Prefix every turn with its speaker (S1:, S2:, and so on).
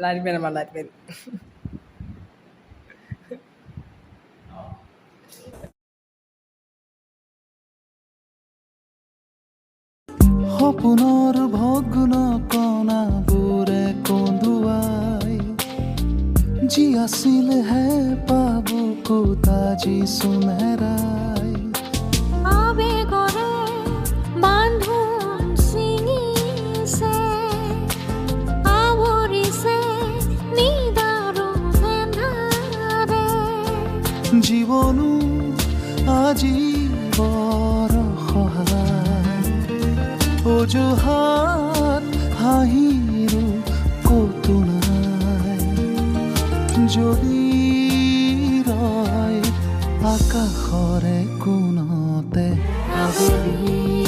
S1: মাৰিবেন
S2: সপোনৰ ভগ্ন কণাবোৰে কন্দুৱাই যি আছিল হে পাবুকু তাজি সুনেৰাই
S3: আবেগৰে বান্ধোন ছিঙিছে আৱৰিছে নিদাৰু এন্ধাৰে
S2: জীৱনো আজি বৰ সহায় অজুহাত হাঁহিৰো কতো নাই যদি ৰয় আকাশৰে কোণতে আবেলি